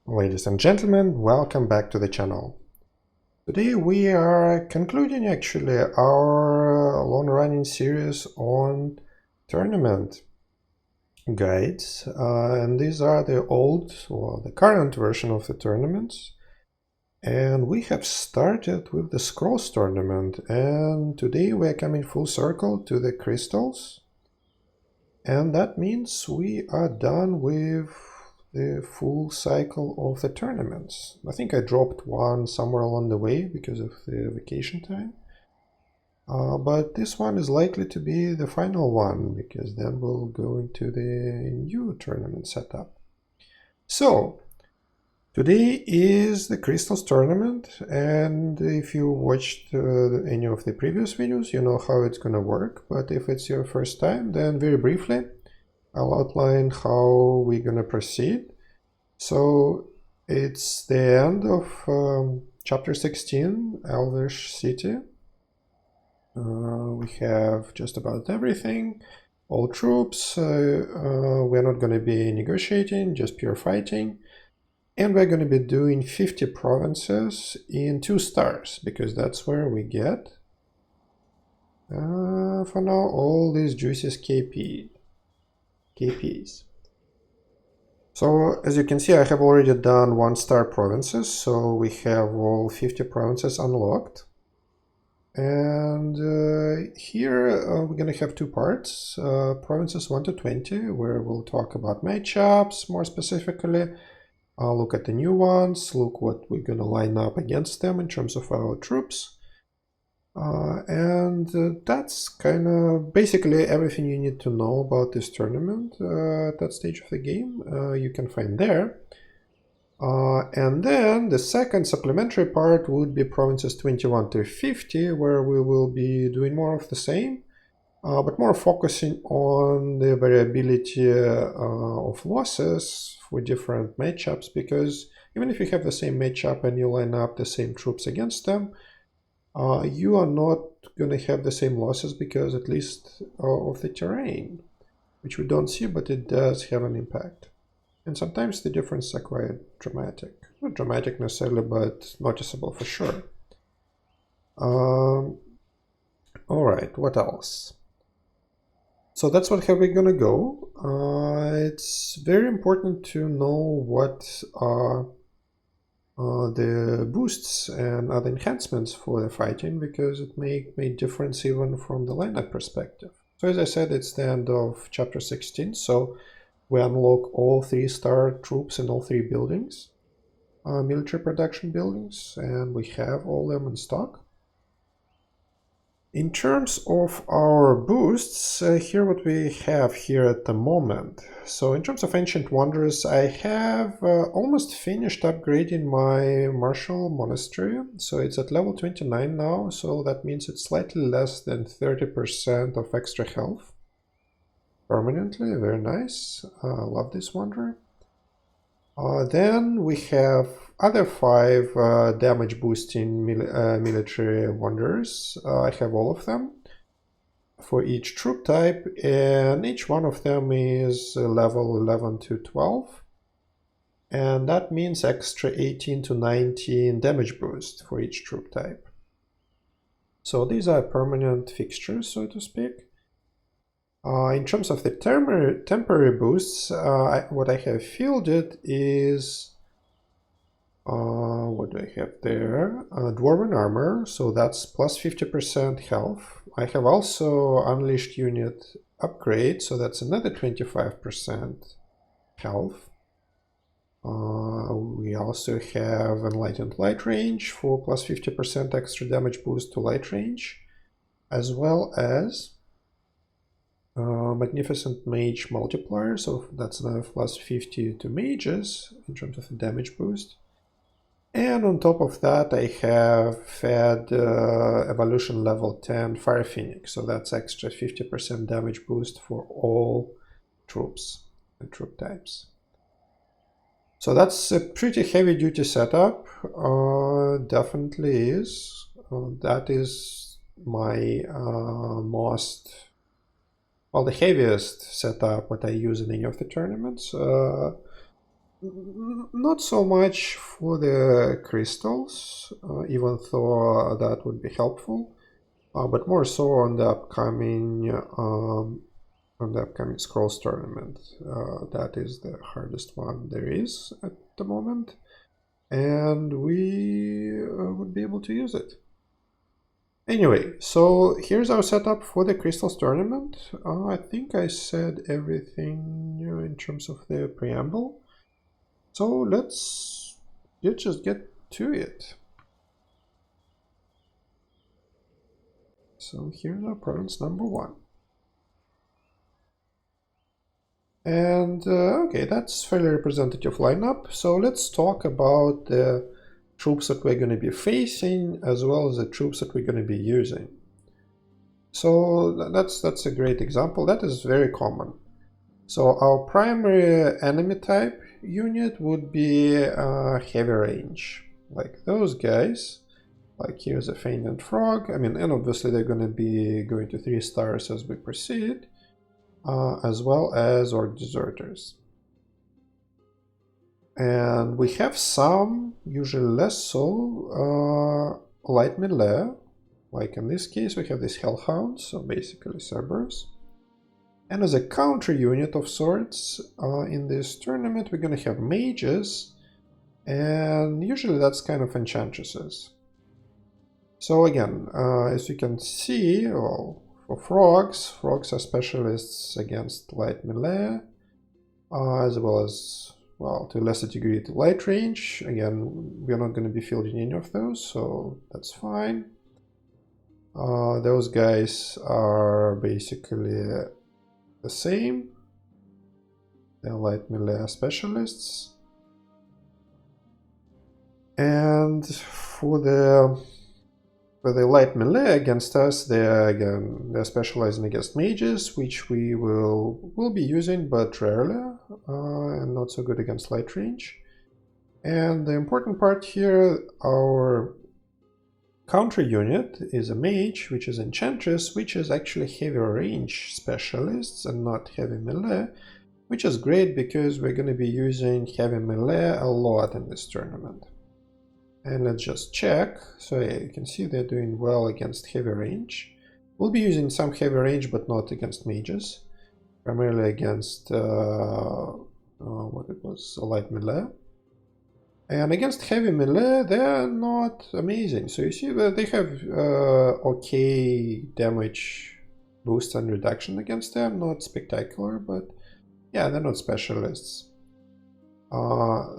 Ladies and gentlemen, welcome back to the channel. Today we are concluding actually our long-running series on tournament guides, and these are the old or the current version of the tournaments. And we have started with the Scrolls tournament, and today we are coming full circle to the crystals, and that means we are done with the full cycle of the tournaments. I think I dropped one somewhere along the way because of the vacation time. But this one is likely to be the final one, because then we'll go into the new tournament setup. So, today is the Crystals tournament, and if you watched any of the previous videos, you know how it's gonna work. But if it's your first time, then very briefly, I'll outline how we're gonna proceed. So it's the end of chapter 16, Elvish City. We have just about everything, all troops. We're not going to be negotiating, just pure fighting. And we're going to be doing 50 provinces in 2 stars, because that's where we get, for now, all these juices KPs. So as you can see, I have already done 1-star provinces, so we have all 50 provinces unlocked. And here we're going to have 2 parts, provinces 1 to 20, where we'll talk about matchups more specifically, look at the new ones, look what we're going to line up against them in terms of our troops. That's kind of basically everything you need to know about this tournament at that stage of the game. You can find there. And then the second supplementary part would be provinces 21 to 50, where we will be doing more of the same, but more focusing on the variability of losses for different matchups, because even if you have the same matchup and you line up the same troops against them, you are not going to have the same losses because at least of the terrain, which we don't see, but it does have an impact. And sometimes the differences are quite dramatic. Not dramatic necessarily, but noticeable for sure. Alright, what else? So that's how we're gonna go. It's very important to know what are the boosts and other enhancements for the fighting, because it may make difference even from the lineup perspective. So as I said, it's the end of chapter 16, so we unlock all 3-star troops in all 3 buildings, military production buildings, and we have all them in stock. In terms of our boosts, here what we have here at the moment. So in terms of Ancient Wonders, I have almost finished upgrading my Martial Monastery. So it's at level 29 now, so that means it's slightly less than 30% of extra health. Permanently, very nice. Love this wonder. Then we have other 5 damage boosting military wonders. I have all of them for each troop type, and each one of them is level 11 to 12. And that means extra 18 to 19 damage boost for each troop type. So these are permanent fixtures, so to speak. In terms of the temporary boosts, what I have fielded is, what do I have there? Dwarven Armor, so that's plus 50% health. I have also Unleashed Unit Upgrade, so that's another 25% health. We also have Enlightened Light Range for plus 50% extra damage boost to light range, as well as Magnificent Mage Multiplier, so that's another plus 50 to mages in terms of the damage boost. And on top of that, I have fed Evolution level 10 Fire Phoenix, so that's extra 50% damage boost for all troops and troop types. So that's a pretty heavy duty setup, definitely is. That is my the heaviest setup what I use in any of the tournaments. Not so much for the crystals, even though that would be helpful, but more so on the upcoming Scrolls tournament. That is the hardest one there is at the moment, and we would be able to use it. Anyway, so here's our setup for the Crystals tournament. I think I said everything in terms of the preamble. So let's just get to it. So here's our province number 1. And okay, that's fairly representative lineup. So let's talk about the troops that we're going to be facing as well as the troops that we're going to be using. So that's a great example. That is very common. So our primary enemy type unit would be heavy range, like those guys. Like here's a Fainted Frog. I mean, and obviously they're going to be going to 3 stars as we proceed, as well as Orc Deserters. And we have some, usually less so, light melee. Like in this case, we have these Hellhounds, so basically Cerberus. And as a counter unit of sorts, in this tournament, we're going to have mages, and usually that's kind of enchantresses. So again, as you can see, well, for frogs are specialists against light melee, as well as, well, to a lesser degree to light range. Again, we're not going to be fielding any of those, so that's fine. Those guys are basically the same. They're light melee specialists. And for the light melee against us, they're specializing against mages, which we will be using, but rarely, and not so good against light range. And the important part here, our counter unit is a mage, which is enchantress, which is actually heavy range specialists and not heavy melee, which is great because we're going to be using heavy melee a lot in this tournament. And let's just check. So yeah, you can see they're doing well against heavy range. We'll be using some heavy range, but not against mages. Primarily against what it was, a light melee. And against heavy melee, they're not amazing. So you see that they have okay damage boost and reduction against them. Not spectacular, but yeah, they're not specialists.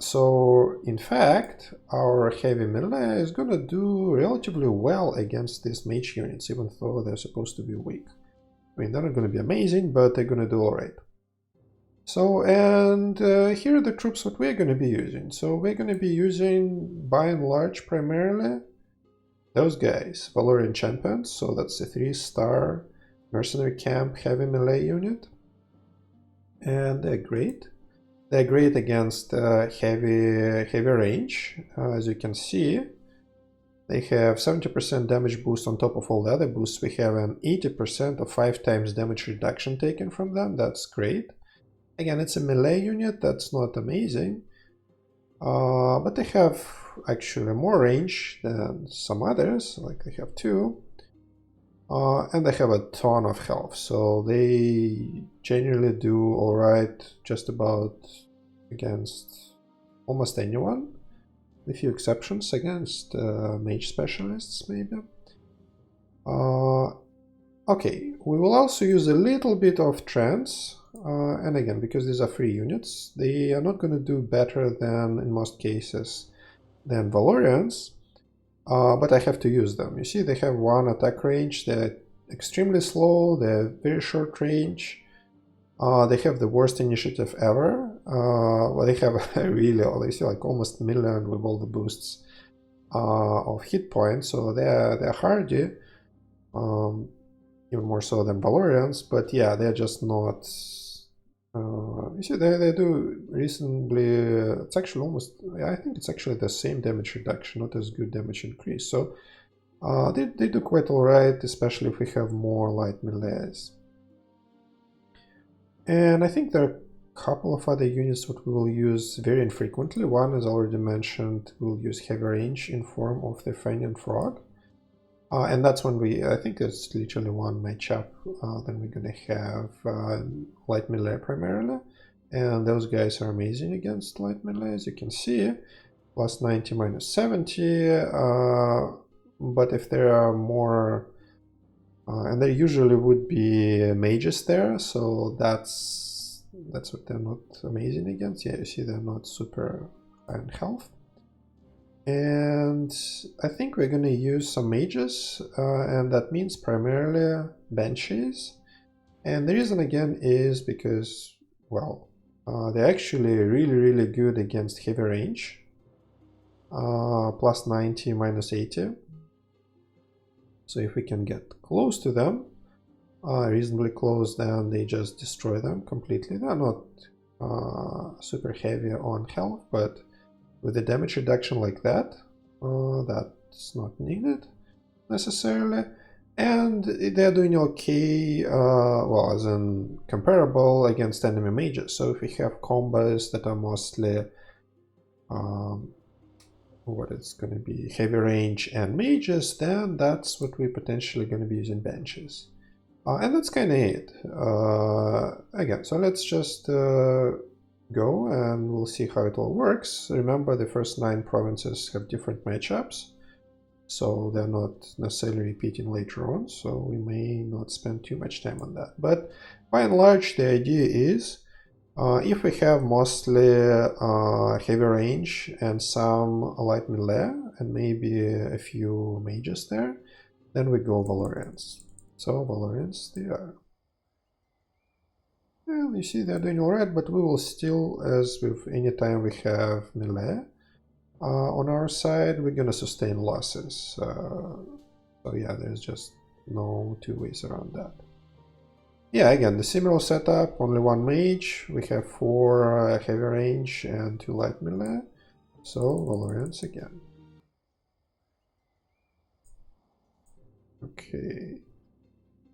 So in fact, our heavy melee is gonna do relatively well against these mage units, even though they're supposed to be weak. I mean, they're not gonna be amazing, but they're gonna do alright. So, and here are the troops that we're gonna be using. So we're gonna be using, by and large, primarily those guys, Valorian Champions. So that's a 3-star mercenary camp heavy melee unit, and they're great. They're great against heavy range. As you can see, they have 70% damage boost on top of all the other boosts. We have an 80% of 5 times damage reduction taken from them. That's great. Again, it's a melee unit. That's not amazing. But they have actually more range than some others. Like they have 2. And they have a ton of health, so they generally do alright just about against almost anyone. A few exceptions against mage specialists, maybe. Okay, we will also use a little bit of trance, and again, because these are free units, they are not going to do better than, in most cases, than Valorians. But I have to use them. You see, they have 1 attack range, they're extremely slow, they're very short range, they have the worst initiative ever. Well, they have really, they see like almost 1 million with all the boosts of hit points, so they're hardy, even more so than Valorians, but yeah, they're just not. You see, they do reasonably, it's actually almost, I think it's actually the same damage reduction, not as good damage increase. So they do quite alright, especially if we have more light melees. And I think their couple of other units that we will use very infrequently. One, as already mentioned, we'll use heavy range in form of the Fenian Frog. And that's when I think it's literally one matchup. Then we're gonna have light melee primarily. And those guys are amazing against light melee, as you can see. Plus 90, minus 70. But if there are more... and there usually would be mages there, so that's what they're not amazing against. Yeah, you see they're not super high in health. And I think we're going to use some mages, and that means primarily banshees. And the reason again is because, well, they're actually really good against heavy range. Plus 90, minus 80. So if we can get close to them, reasonably close, then they just destroy them completely. They're not super heavy on health, but with a damage reduction like that, that's not needed necessarily. And they're doing okay, well, as in comparable against enemy mages. So if we have combos that are mostly what it's going to be, heavy range and mages, then that's what we're potentially going to be using benches. And that's kind of it. Again, so let's just go and we'll see how it all works. Remember, the first 9 provinces have different matchups, so they're not necessarily repeating later on, so we may not spend too much time on that. But by and large, the idea is if we have mostly heavy range and some light melee and maybe a few mages there, then we go Valorians. So Valorians they are. And you see they're doing alright, but we will still, as with any time we have melee on our side, we're gonna sustain losses. So yeah, there's just no two ways around that. Yeah, again, the similar setup, only one mage, we have 4 heavy range and 2 light melee, so Valorians again.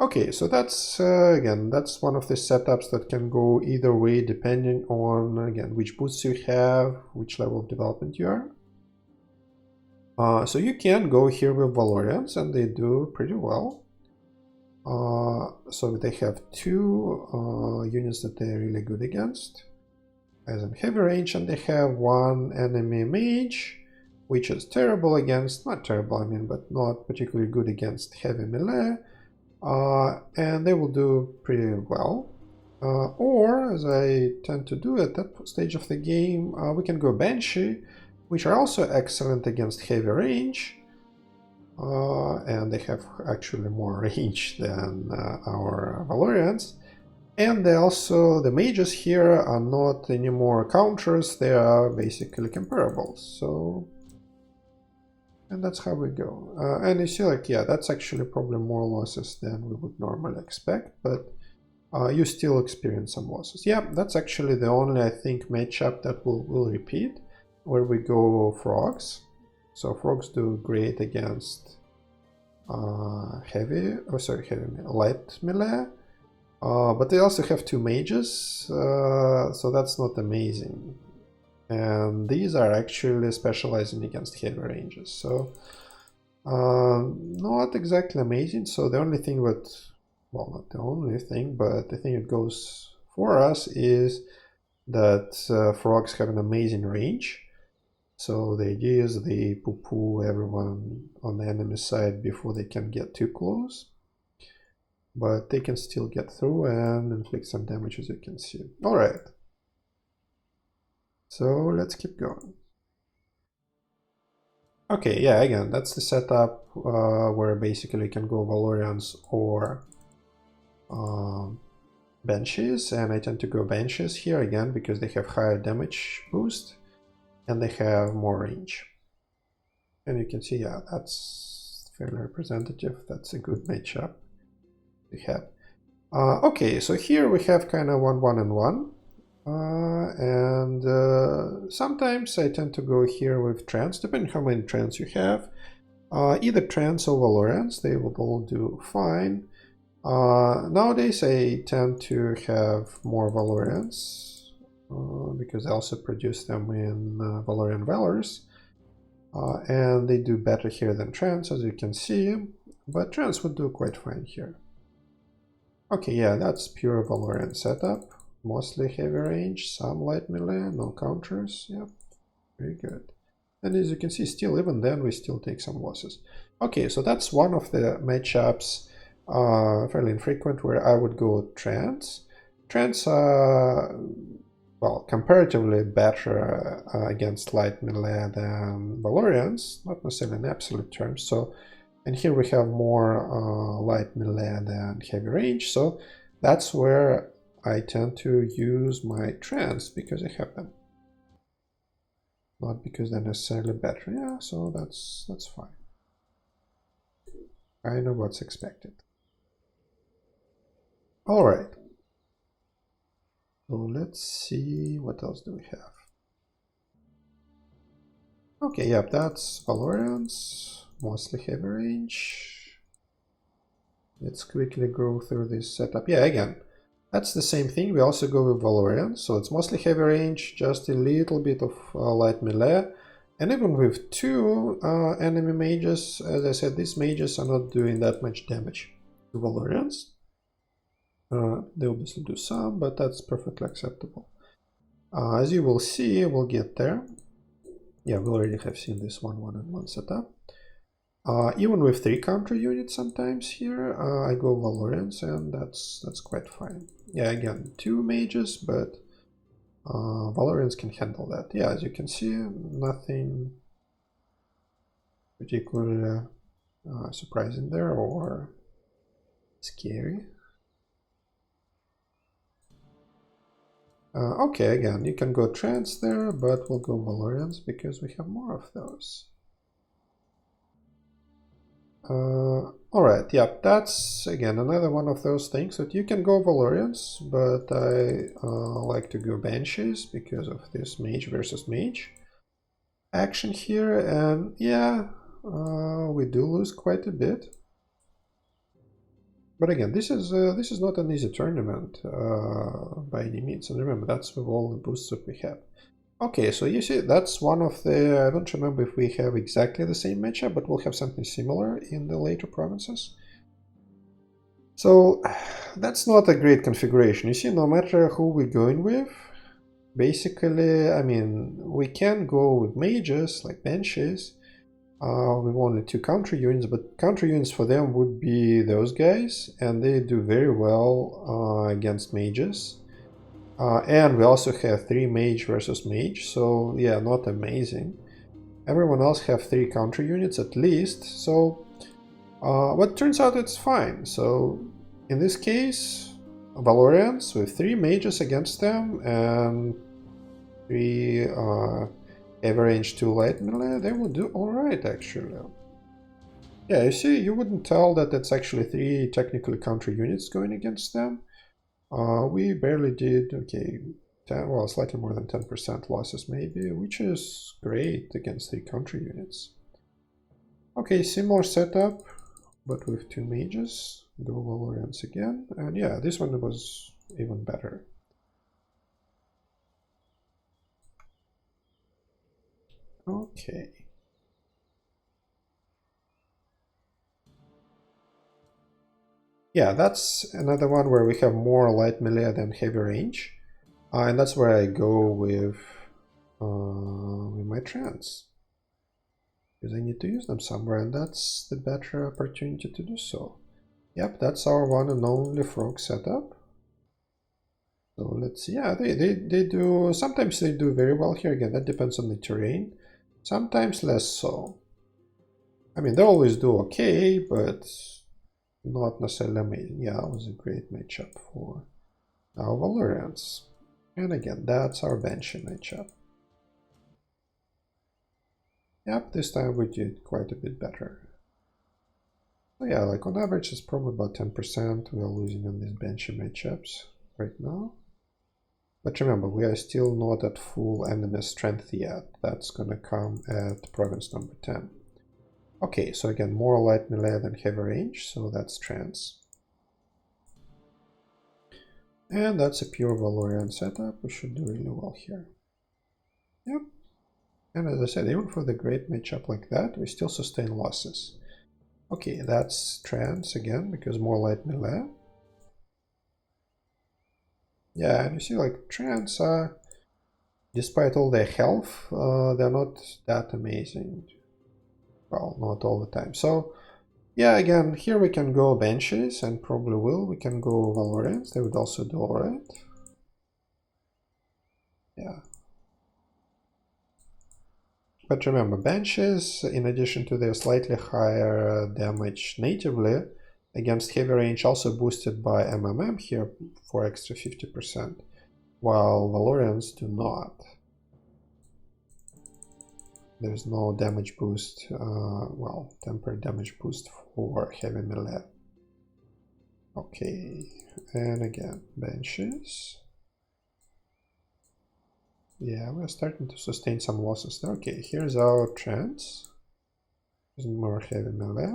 Okay, so that's, again, that's one of the setups that can go either way depending on, again, which boosts you have, which level of development you are. So you can go here with Valorians and they do pretty well. So they have 2 units that they're really good against, as in heavy range, and they have 1 enemy mage, which is terrible against, not terrible, I mean, but not particularly good against heavy melee, and they will do pretty well. Or, as I tend to do at that stage of the game, we can go Banshee, which are also excellent against heavy range. And they have actually more range than our Valorians. And they also, the mages here are not anymore counters, they are basically comparables. So, and that's how we go. And you see, like, yeah, that's actually probably more losses than we would normally expect, but you still experience some losses. Yeah, that's actually the only, I think, matchup that will repeat, where we go frogs. So frogs do great against light melee, but they also have 2 mages, so that's not amazing. And these are actually specializing against heavy ranges, so not exactly amazing. So the only thing that, well, not the only thing, but the thing that goes for us is that frogs have an amazing range. So the idea is they poo-poo everyone on the enemy side before they can get too close. But they can still get through and inflict some damage, as you can see. Alright. So let's keep going. Okay, yeah, again, that's the setup where basically you can go Valorians or Banshees. And I tend to go Banshees here again because they have higher damage boost. And they have more range. And you can see, yeah, that's fairly representative. That's a good matchup we have. Okay, so here we have kind of 1, 1, and 1. And sometimes I tend to go here with Trance, depending how many Trance you have. Either Trance or Valorians, they would all do fine. Nowadays I tend to have more Valorians. because I also produce them in Valorian Valors. And they do better here than Trans, as you can see, but Trans would do quite fine here. Okay, yeah, that's pure Valorian setup. Mostly heavy range, some light melee, no counters. Yep, very good. And as you can see, still, even then, we still take some losses. Okay, so that's one of the matchups, fairly infrequent, where I would go Trans. Trans, well, comparatively better against light melee than Valorians, not necessarily in absolute terms. So, and here we have more light melee than heavy range. So that's where I tend to use my Trans, because I have them. Not because they're necessarily better. Yeah, so that's fine. I know what's expected. All right. So let's see, what else do we have? Okay, yep, that's Valorians, mostly heavy range. Let's quickly go through this setup. Yeah, again, that's the same thing. We also go with Valorians, so it's mostly heavy range, just a little bit of light melee. And even with two enemy mages, as I said, these mages are not doing that much damage to Valorians. They obviously do some, but that's perfectly acceptable. As you will see, we'll get there. Yeah, we already have seen this one-on-one setup. Even with 3 counter units sometimes here, I go Valorians, and that's quite fine. Yeah, again, 2 mages, but Valorians can handle that. Yeah, as you can see, nothing particularly surprising there or scary. Okay, again, you can go Trans there, but we'll go Valorians because we have more of those. Alright, yeah, that's again another one of those things that you can go Valorians, but I like to go Banshees because of this mage versus mage action here, and yeah, we do lose quite a bit. But again, this is not an easy tournament by any means, and remember, that's with all the boosts that we have. Okay, so you see, that's one of the... I don't remember if we have exactly the same matchup, but we'll have something similar in the later provinces. So, that's not a great configuration. You see, no matter who we're going with, basically, I mean, we can go with mages, like Banshees, with only 2 counter units, but counter units for them would be those guys, and they do very well against mages. And we also have 3 mage versus mage, so yeah, not amazing. Everyone else have 3 counter units at least, so but turns out it's fine. So in this case, Valorians with 3 mages against them and 3 heavy range 2 light melee, they will do alright actually. Yeah, you see, you wouldn't tell that it's actually 3 technically counter units going against them. We barely did, okay, 10, well, slightly more than 10% losses maybe, which is great against 3 counter units. Okay, similar setup, but with 2 mages. Go Valorians again, and yeah, this one was even better. Okay. Yeah, that's another one where we have more light melee than heavy range. And that's where I go with my Trans. Because I need to use them somewhere, and that's the better opportunity to do so. Yep, that's our one and only frog setup. So let's see, yeah, they do, sometimes they do very well here, again, that depends on the terrain. Sometimes less so. I mean, they always do okay, but not necessarily amazing. Yeah, it was a great matchup for our Valorians. And again, that's our Banshee matchup. Yep, this time we did quite a bit better. So yeah, like on average it's probably about 10% we are losing on these Banshee matchups right now. But remember, we are still not at full enemy strength yet. That's gonna come at province number 10. Okay, so again, more light melee than heavy range, so that's Trans. And that's a pure Valorian setup. We should do really well here. Yep. And as I said, even for the great matchup like that, we still sustain losses. Okay, that's trans again, because more light melee. Yeah, and you see, like, trans are, despite all their health, they're not that amazing. Well, not all the time. So, yeah, again, here we can go benches, and probably will. We can go Valorians, they would also do alright. Yeah. But remember, benches, in addition to their slightly higher damage natively, against heavy range also boosted by MMM here for extra 50%, while Valorians do not. There's no damage boost, well, temporary damage boost for heavy melee. Okay, and again, benches. Yeah, we're starting to sustain some losses there. Okay, here's our trends. There's more heavy melee.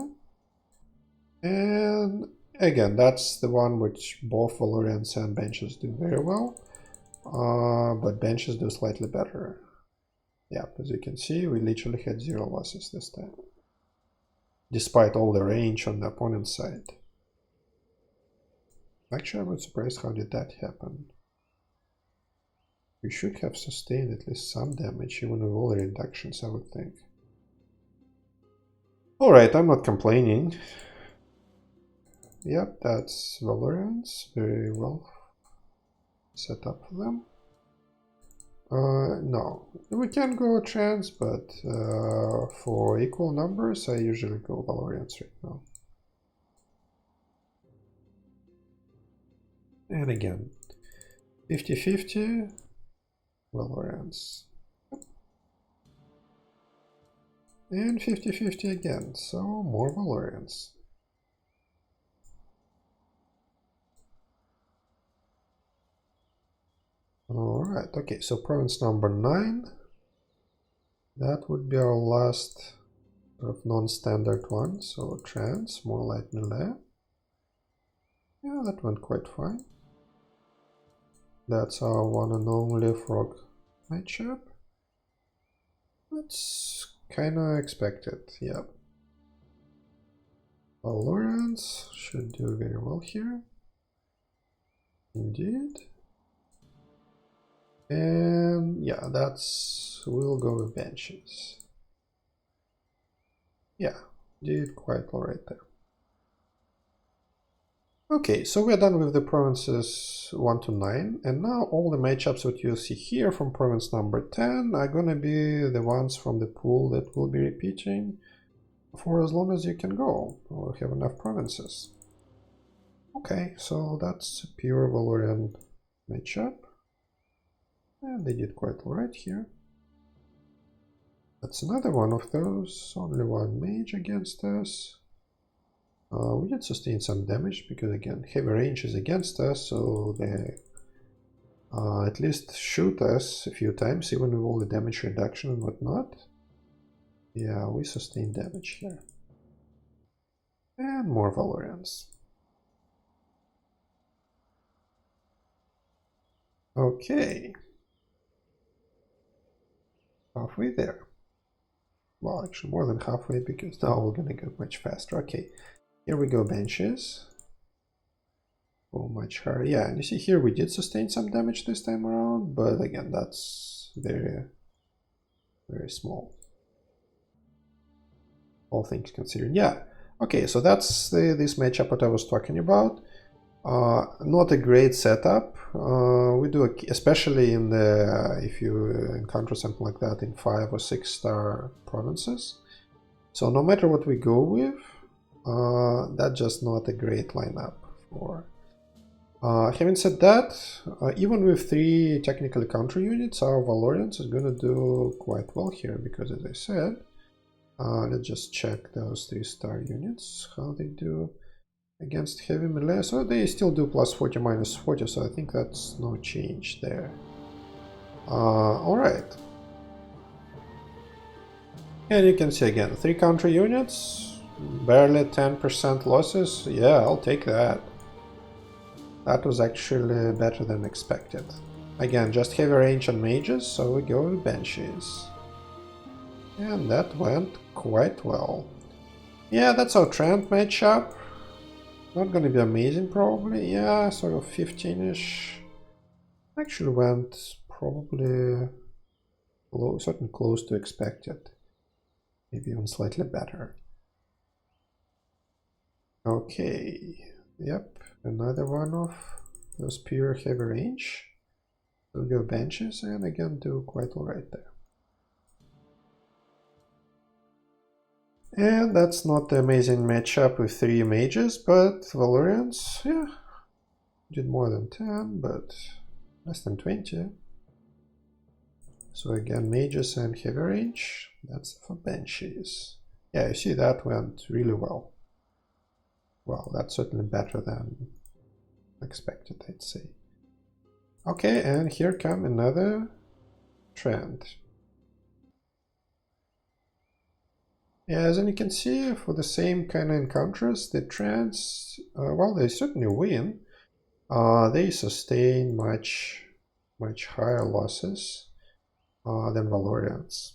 And again, that's the one which both Valorians and benches do very well. But benches do slightly better. Yeah, as you can see, we literally had 0 losses this time, despite all the range on the opponent's side. Actually, I was surprised how did that happen. We should have sustained at least some damage, even with all the reductions, I would think. Alright, I'm not complaining. Yep, that's Valorians, very well set up for them. No, we can go trans, but for equal numbers, I usually go Valorians right now. And again, 50-50, Valorians. And 50-50 again, so more Valorians. Alright, okay, so province number 9. That would be our last sort of non-standard one, so trans, more light melee. Yeah, that went quite fine. That's our one and only frog matchup. That's kinda expected, yeah. Valorians should do very well here. Indeed. And yeah, we'll go with benches. Yeah, did quite alright there. Okay, so we're done with the provinces 1 to 9, and now all the matchups that you'll see here from province number 10 are gonna be the ones from the pool that will be repeating for as long as you can go, or have enough provinces. Okay, so that's a pure Valorian matchup. And they did quite alright here. That's another one of those. Only one mage against us. We did sustain some damage because, again, heavy range is against us, so they at least shoot us a few times, even with all the damage reduction and whatnot. Yeah, we sustain damage here. And more Valorians. Okay. Halfway there. Well, actually more than halfway, because now we're gonna go much faster. Okay, here we go, benches. Oh, much harder. Yeah, and you see here we did sustain some damage this time around, but again, that's very, very small. All things considered. Yeah. Okay, so that's this matchup that I was talking about. Not a great setup. We do, especially in the if you encounter something like that in 5 or 6 star provinces. So no matter what we go with, that's just not a great lineup for. Having said that, even with 3 technically counter units, our Valorians is gonna do quite well here because, as I said, let's just check those 3 star units how they do against heavy melee. So they still do plus 40 minus 40, so I think that's no change there. Alright. And you can see again, 3 counter units, barely 10% losses. Yeah, I'll take that. That was actually better than expected. Again, just heavy range on mages, so we go with Banshees. And that went quite well. Yeah, that's our trend matchup. Not gonna be amazing probably. Yeah, sort of 15-ish. Actually went probably certainly close to expected. Maybe even slightly better. Okay. Yep, another one of those pure heavy range. We'll go benches and again do quite alright there. And that's not the amazing matchup with 3 mages, but Valorians, yeah, did more than 10, but less than 20. So again, mages and heavy range, that's for Banshees. Yeah, you see that went really well. Well, that's certainly better than expected, I'd say. Okay, and here come another trend. Yeah, as you can see, for the same kind of encounters, the trends, well, they certainly win. They sustain much higher losses than Valorians,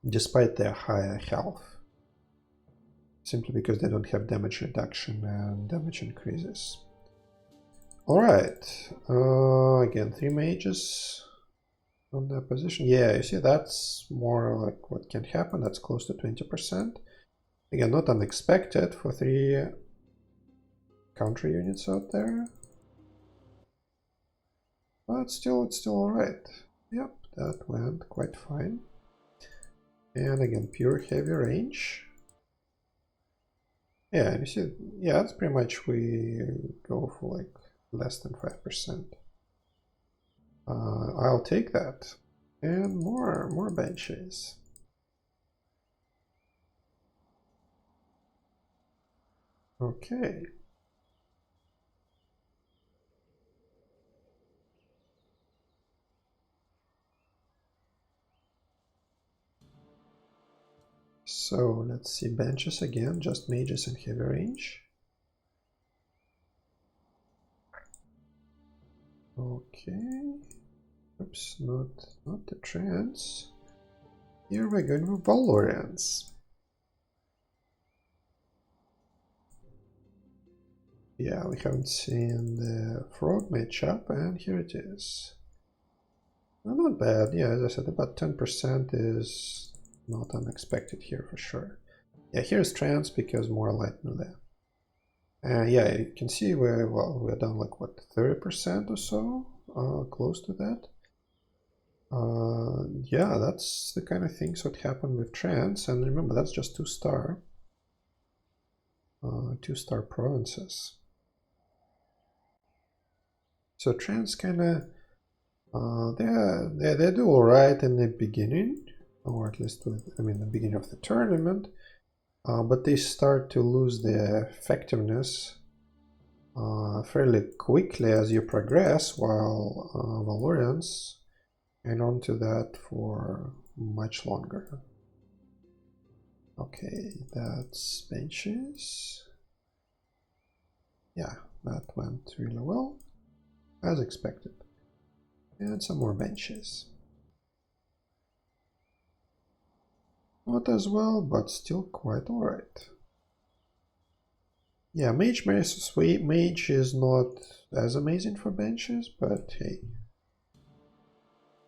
despite their higher health, simply because they don't have damage reduction and damage increases. Alright, again, 3 mages on the position. Yeah, you see, that's more like what can happen. That's close to 20%. Again, not unexpected for 3 counter units out there. But it's still alright. Yep, that went quite fine. And again, pure heavy range. Yeah, you see, yeah, that's pretty much we go for like less than 5%. I'll take that. And more benches. Okay. So let's see benches again, just mages and heavy range. Okay. Oops, not the trends. Here we're going with Valorians. Yeah, we haven't seen the frog matchup, and here it is. Well, not bad. Yeah, as I said, about 10% is not unexpected here for sure. Yeah, here's trans because more light melee. Yeah, you can see we're done like what, 30% or so, close to that. Yeah, that's the kind of things that happen with trans, and remember that's just 2-star, 2-star provinces. So trans kind of they do all right in the beginning, or at least with, I mean, the beginning of the tournament. But they start to lose their effectiveness fairly quickly as you progress, while Valorians hang on to that for much longer. Okay, that's benches. Yeah, that went really well, as expected. And some more benches. Not as well, but still quite alright. Yeah, mage versus mage is not as amazing for benches, but hey,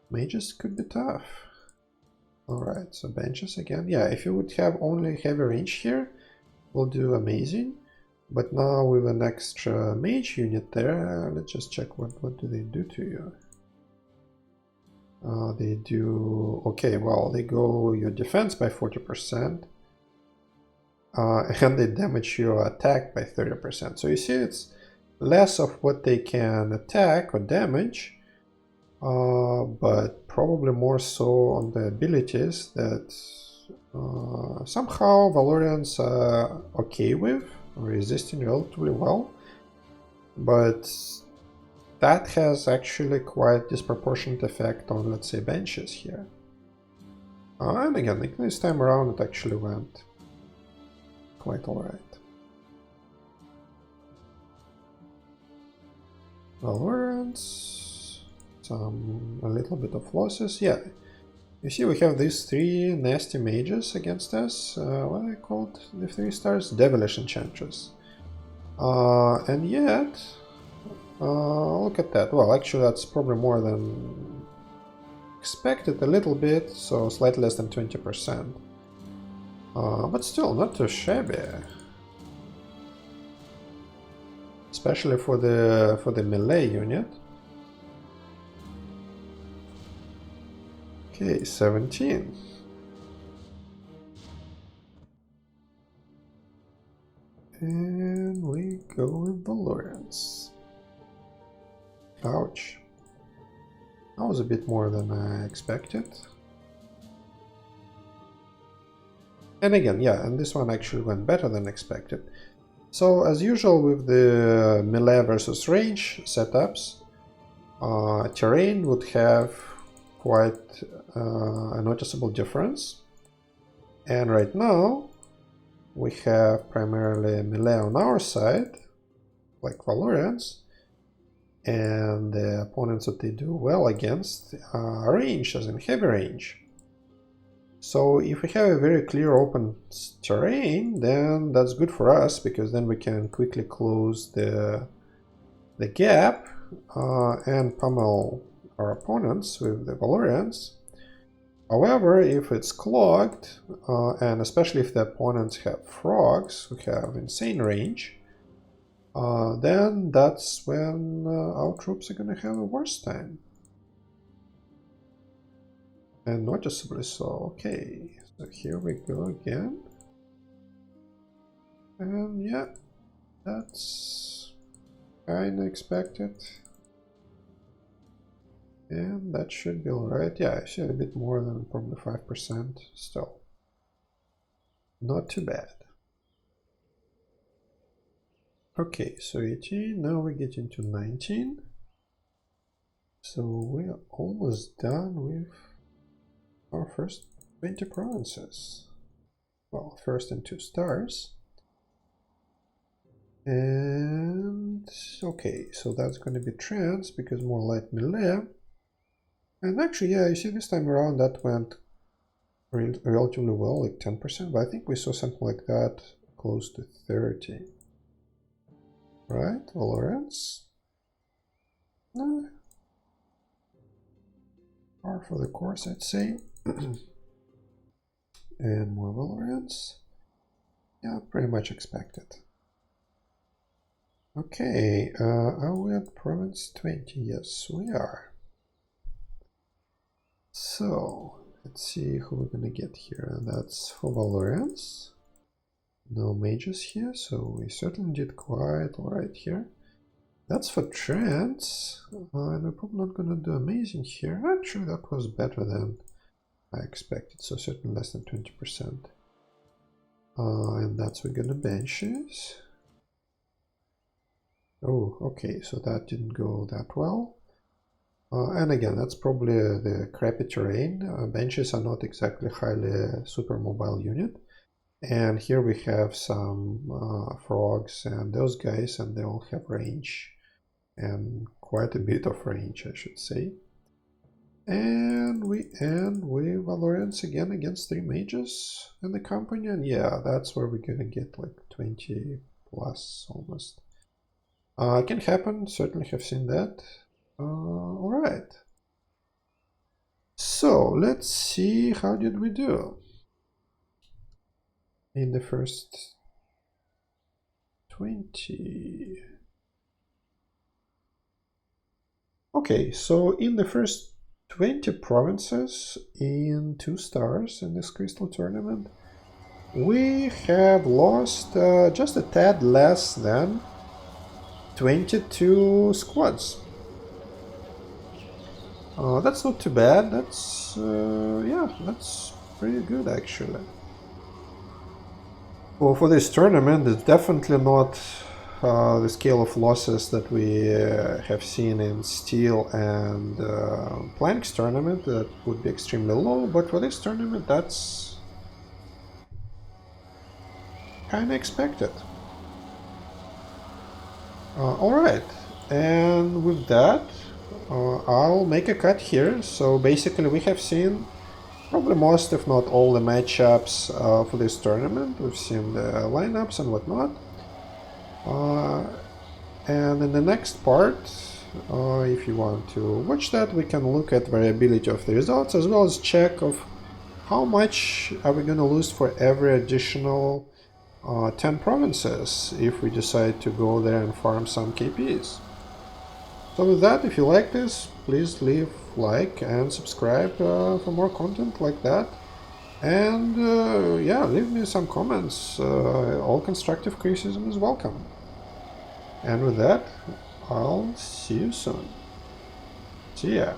mages could be tough. Alright, so benches again. Yeah, if you would have only heavy range here, we'll do amazing. But now with an extra mage unit there, let's just check what do they do to you. They do, okay, well, they go your defense by 40%. And they damage your attack by 30%. So you see, it's less of what they can attack or damage, but probably more so on the abilities that somehow Valorians are okay with, resisting relatively well. But that has actually quite disproportionate effect on, let's say, benches here. And again, this time around it actually went quite alright. Valorants, a little bit of losses. Yeah, you see we have these three nasty mages against us. What are they called? The 3 stars? Devilish Enchantress. And yet, look at that. Well, actually that's probably more than expected a little bit, so slightly less than 20%. But still, not too shabby. Especially for the melee unit. Okay, 17. And we go with Valorants. Ouch. That was a bit more than I expected. And again, yeah, and this one actually went better than expected. So, as usual with the melee versus range setups, terrain would have quite a noticeable difference. And right now, we have primarily melee on our side, like Valorants, and the opponents that they do well against are range, as in heavy range. So if we have a very clear open terrain, then that's good for us, because then we can quickly close the gap and pummel our opponents with the Valorants. However, if it's clogged, and especially if the opponents have frogs who have insane range, then that's when our troops are going to have a worse time. And noticeably so. Okay, so here we go again. And yeah, that's kinda expected. And that should be alright. Yeah, I see a bit more than probably 5% still. Not too bad. Okay, so 18, now we get into 19. So we're almost done with our first 20 provinces. Well, first and 2 stars. And okay, so that's going to be trans because more light melee. And actually, yeah, you see this time around that went relatively well, like 10%, but I think we saw something like that close to 30. Right, Valorants? No. Par for the course, I'd say. And more Valorants. Yeah, pretty much expected. Okay, are we at province 20? Yes, we are. So, let's see who we're gonna get here. That's for Valorants. No mages here, so we certainly did quite alright here. That's for trends, and we're probably not gonna do amazing here. Actually, that was better than I expected, so certainly less than 20%. And that's we're gonna benches. Oh, okay, so that didn't go that well. And again, that's probably the crappy terrain. Benches are not exactly highly super mobile unit. And here we have some frogs and those guys, and they all have range. And quite a bit of range, I should say. And we end with Valorants again against 3 mages in the company. And yeah, that's where we're gonna get like 20 plus almost. Can happen, certainly have seen that. Alright. So, let's see how did we do in the first 20. Okay, so in the first 20 provinces in 2 stars in this crystal tournament, we have lost just a tad less than 22 squads. That's not too bad. That's yeah, that's pretty good actually. Well, for this tournament, it's definitely not the scale of losses that we have seen in Steel and Planks tournament. That would be extremely low, but for this tournament, that's kind of expected. Alright, And with that, I'll make a cut here. So basically we have seen probably most, if not all, the matchups for this tournament. We've seen the lineups and whatnot. And in the next part, if you want to watch that, we can look at variability of the results as well as check of how much are we going to lose for every additional 10 provinces if we decide to go there and farm some KPs. So with that, if you like this, please leave like and subscribe for more content like that. And yeah, leave me some comments. All constructive criticism is welcome. And with that, I'll see you soon. See ya.